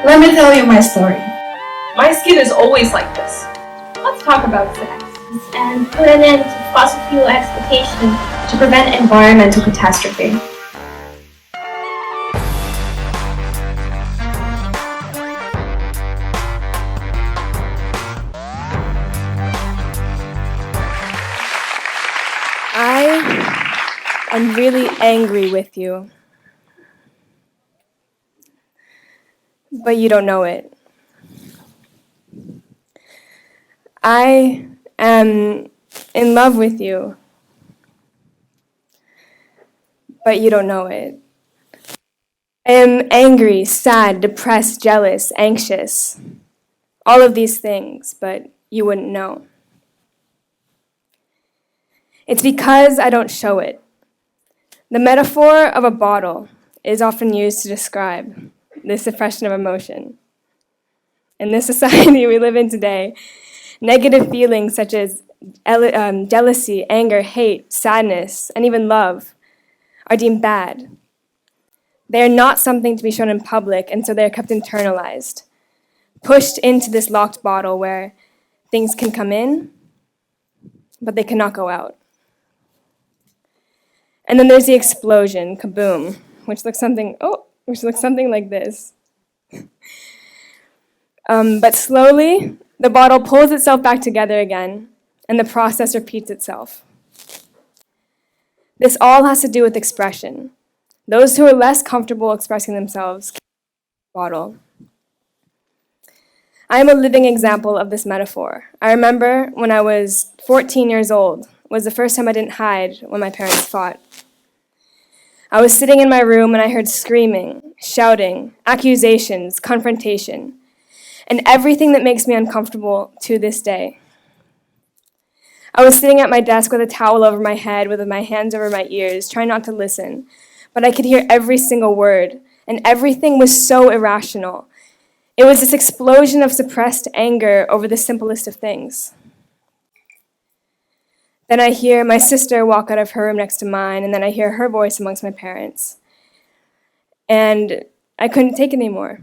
Let me tell you my story. My skin is always like this. Let's talk about sex and put an end to fossil fuel exploitation to prevent environmental catastrophe. I'm really angry with you, but you don't know it. I am in love with you, but you don't know it. I am angry, sad, depressed, jealous, anxious, all of these things, but you wouldn't know. It's because I don't show it. The metaphor of a bottle is often used to describe the suppression of emotion. In this society we live in today, negative feelings such as jealousy, anger, hate, sadness, and even love are deemed bad. They are not something to be shown in public, and so they are kept internalized, pushed into this locked bottle where things can come in, but they cannot go out. And then there's the explosion, kaboom, which looks something like this. But slowly, the bottle pulls itself back together again, and the process repeats itself. This all has to do with expression. Those who are less comfortable expressing themselves can bottle. I am a living example of this metaphor. I remember when I was 14 years old, was the first time I didn't hide when my parents fought. I was sitting in my room and I heard screaming, shouting, accusations, confrontation, and everything that makes me uncomfortable to this day. I was sitting at my desk with a towel over my head, with my hands over my ears, trying not to listen, but I could hear every single word, and everything was so irrational. It was this explosion of suppressed anger over the simplest of things. Then I hear my sister walk out of her room next to mine, and then I hear her voice amongst my parents. And I couldn't take it anymore.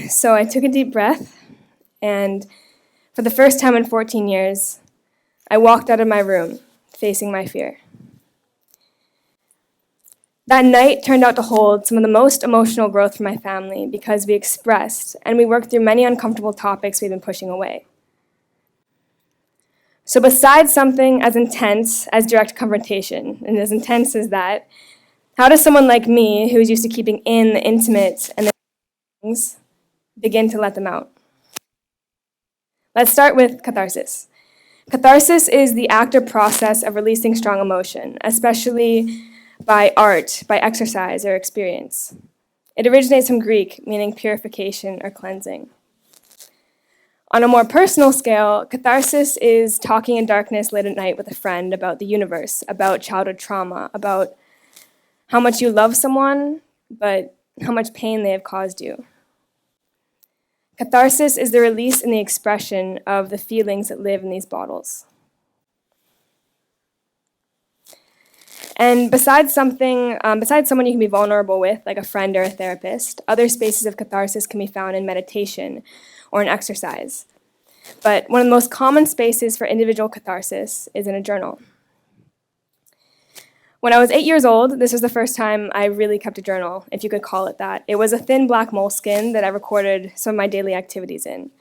So I took a deep breath, and for the first time in 14 years, I walked out of my room, facing my fear. That night turned out to hold some of the most emotional growth for my family because we expressed and we worked through many uncomfortable topics we've been pushing away. So besides something as intense as direct confrontation, and as intense as that, how does someone like me, who is used to keeping in the intimate and the things, begin to let them out? Let's start with catharsis. Catharsis is the act or process of releasing strong emotion, especially by art, by exercise or experience. It originates from Greek, meaning purification or cleansing. On a more personal scale, catharsis is talking in darkness late at night with a friend about the universe, about childhood trauma, about how much you love someone, but how much pain they have caused you. Catharsis is the release and the expression of the feelings that live in these bottles. And besides someone you can be vulnerable with, like a friend or a therapist, other spaces of catharsis can be found in meditation or in exercise. But one of the most common spaces for individual catharsis is in a journal. When I was 8 years old, this was the first time I really kept a journal, if you could call it that. It was a thin black moleskin that I recorded some of my daily activities in.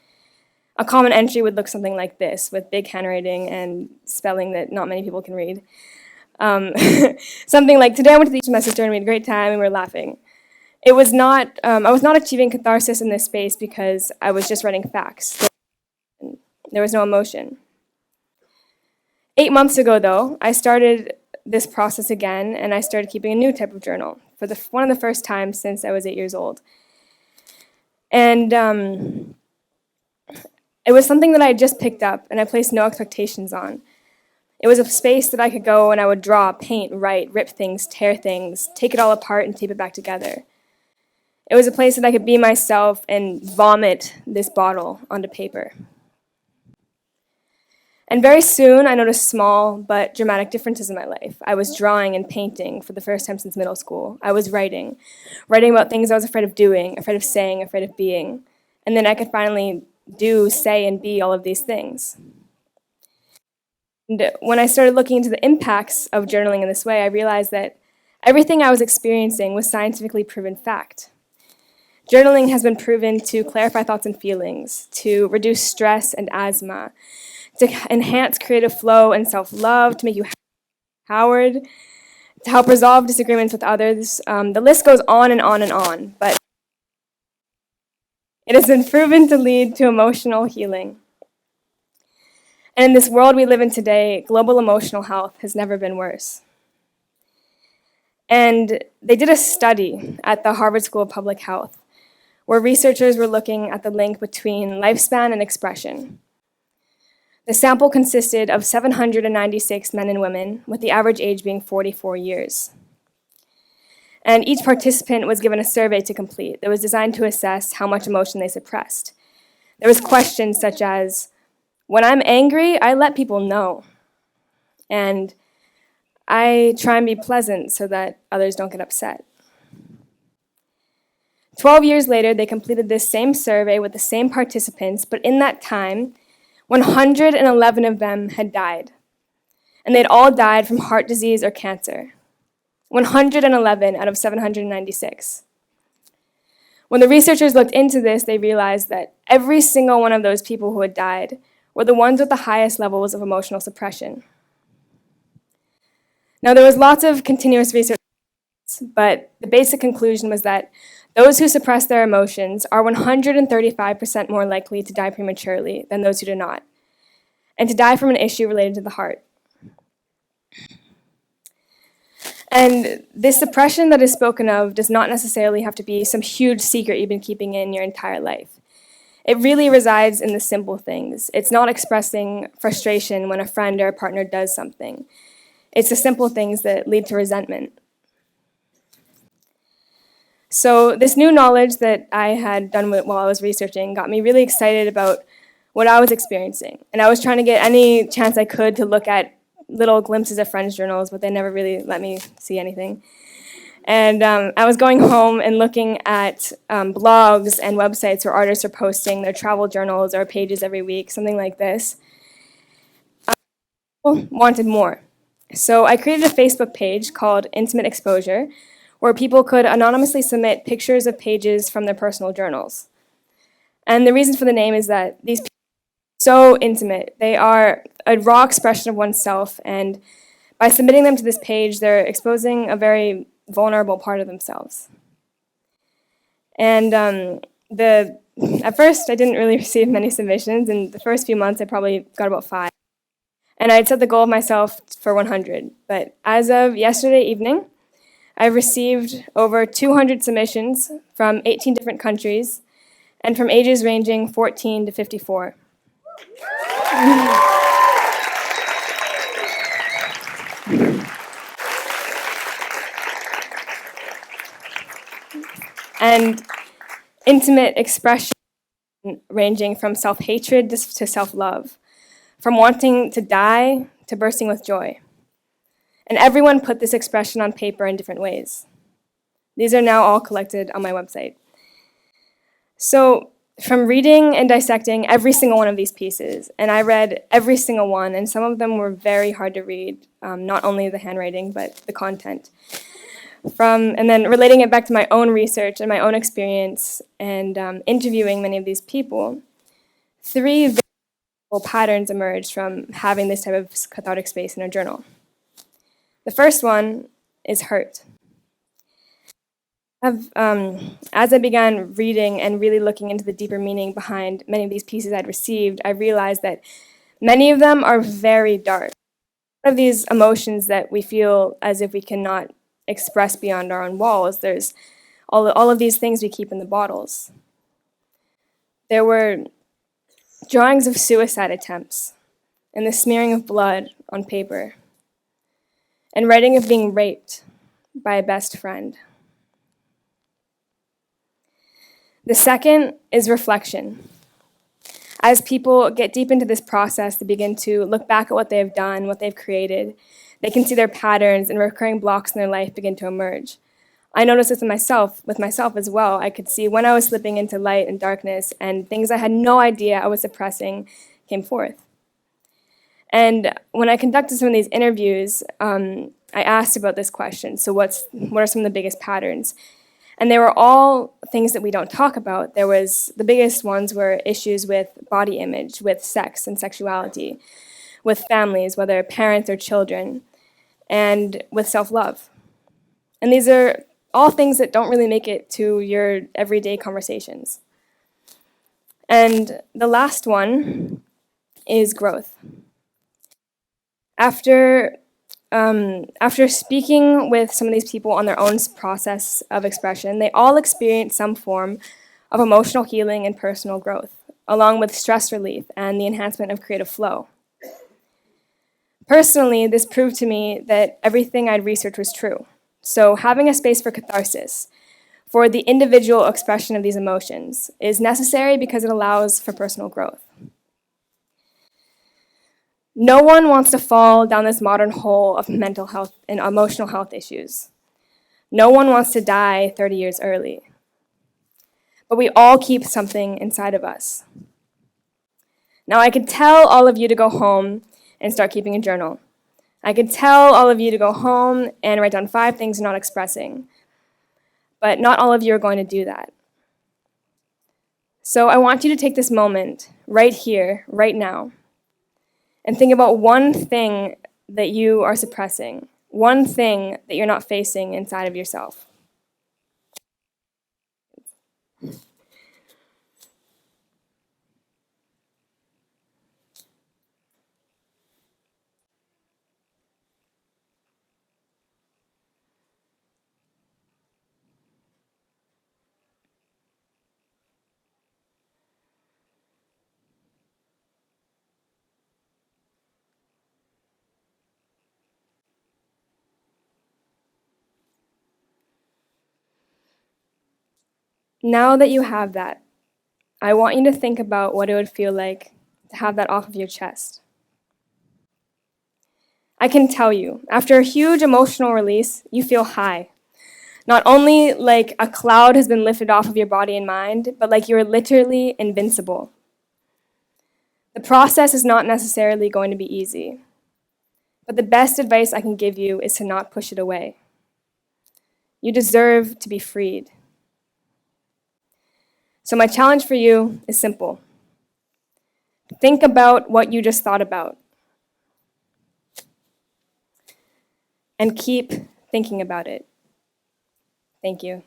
A common entry would look something like this, with big handwriting and spelling that not many people can read. Something like, today I went to the beach with my sister and we had a great time and we were laughing. I was not achieving catharsis in this space because I was just writing facts. There was no emotion. 8 months ago, though, I started this process again, and I started keeping a new type of journal for one of the first times since I was 8 years old. And it was something that I had just picked up, and I placed no expectations on. It was a space that I could go and I would draw, paint, write, rip things, tear things, take it all apart and tape it back together. It was a place that I could be myself and vomit this bottle onto paper. And very soon, I noticed small but dramatic differences in my life. I was drawing and painting for the first time since middle school. I was writing about things I was afraid of doing, afraid of saying, afraid of being. And then I could finally do, say, and be all of these things. And when I started looking into the impacts of journaling in this way, I realized that everything I was experiencing was scientifically proven fact. Journaling has been proven to clarify thoughts and feelings, to reduce stress and asthma, to enhance creative flow and self-love, to make you empowered, to help resolve disagreements with others. The list goes on and on and on, but it has been proven to lead to emotional healing. And in this world we live in today, global emotional health has never been worse. And they did a study at the Harvard School of Public Health where researchers were looking at the link between lifespan and expression. The sample consisted of 796 men and women, with the average age being 44 years. And each participant was given a survey to complete that was designed to assess how much emotion they suppressed. There was questions such as, when I'm angry, I let people know. And I try and be pleasant so that others don't get upset. 12 years later, they completed this same survey with the same participants, but in that time, 111 of them had died. And they'd all died from heart disease or cancer. 111 out of 796. When the researchers looked into this, they realized that every single one of those people who had died were the ones with the highest levels of emotional suppression. Now, there was lots of continuous research, but the basic conclusion was that those who suppress their emotions are 135% more likely to die prematurely than those who do not, and to die from an issue related to the heart. And this suppression that is spoken of does not necessarily have to be some huge secret you've been keeping in your entire life. It really resides in the simple things. It's not expressing frustration when a friend or a partner does something. It's the simple things that lead to resentment. So this new knowledge that I had done while I was researching got me really excited about what I was experiencing. And I was trying to get any chance I could to look at little glimpses of friends' journals, but they never really let me see anything. And I was going home and looking at blogs and websites where artists are posting their travel journals or pages every week, something like this. I wanted more. So I created a Facebook page called Intimate Exposure, where people could anonymously submit pictures of pages from their personal journals. And the reason for the name is that these people are so intimate. They are a raw expression of oneself, and by submitting them to this page, they're exposing a very vulnerable part of themselves. And at first, I didn't really receive many submissions. In the first few months, I probably got about 5. And I had set the goal of myself for 100. But as of yesterday evening, I've received over 200 submissions from 18 different countries and from ages ranging 14 to 54. And intimate expression ranging from self-hatred to self-love, from wanting to die to bursting with joy. And everyone put this expression on paper in different ways. These are now all collected on my website. So from reading and dissecting every single one of these pieces, and I read every single one, and some of them were very hard to read, not only the handwriting, but the content. And then relating it back to my own research and my own experience and interviewing many of these people, 3 visible patterns emerged from having this type of cathartic space in a journal. The first one is hurt. As I began reading and really looking into the deeper meaning behind many of these pieces I'd received, I realized that many of them are very dark. One of these emotions that we feel as if we cannot express beyond our own walls, there's all of these things we keep in the bottles. There were drawings of suicide attempts and the smearing of blood on paper, and writing of being raped by a best friend. The second is reflection. As people get deep into this process, they begin to look back at what they've done, what they've created. They can see their patterns and recurring blocks in their life begin to emerge. I noticed this with myself as well. I could see when I was slipping into light and darkness, and things I had no idea I was suppressing came forth. And when I conducted some of these interviews, I asked about this question. So what are some of the biggest patterns? And they were all things that we don't talk about. The biggest ones were issues with body image, with sex and sexuality, with families, whether parents or children, and with self-love. And these are all things that don't really make it to your everyday conversations. And the last one is growth. After speaking with some of these people on their own process of expression, they all experience some form of emotional healing and personal growth, along with stress relief and the enhancement of creative flow. Personally, this proved to me that everything I'd researched was true. So having a space for catharsis, for the individual expression of these emotions, is necessary because it allows for personal growth. No one wants to fall down this modern hole of mental health and emotional health issues. No one wants to die 30 years early. But we all keep something inside of us. Now, I could tell all of you to go home and start keeping a journal. I could tell all of you to go home and write down 5 things you're not expressing. But not all of you are going to do that. So I want you to take this moment, right here, right now, and think about one thing that you are suppressing, one thing that you're not facing inside of yourself. Now that you have that, I want you to think about what it would feel like to have that off of your chest. I can tell you, after a huge emotional release, you feel high. Not only like a cloud has been lifted off of your body and mind, but like you're literally invincible. The process is not necessarily going to be easy, but the best advice I can give you is to not push it away. You deserve to be freed. So my challenge for you is simple. Think about what you just thought about. And keep thinking about it. Thank you.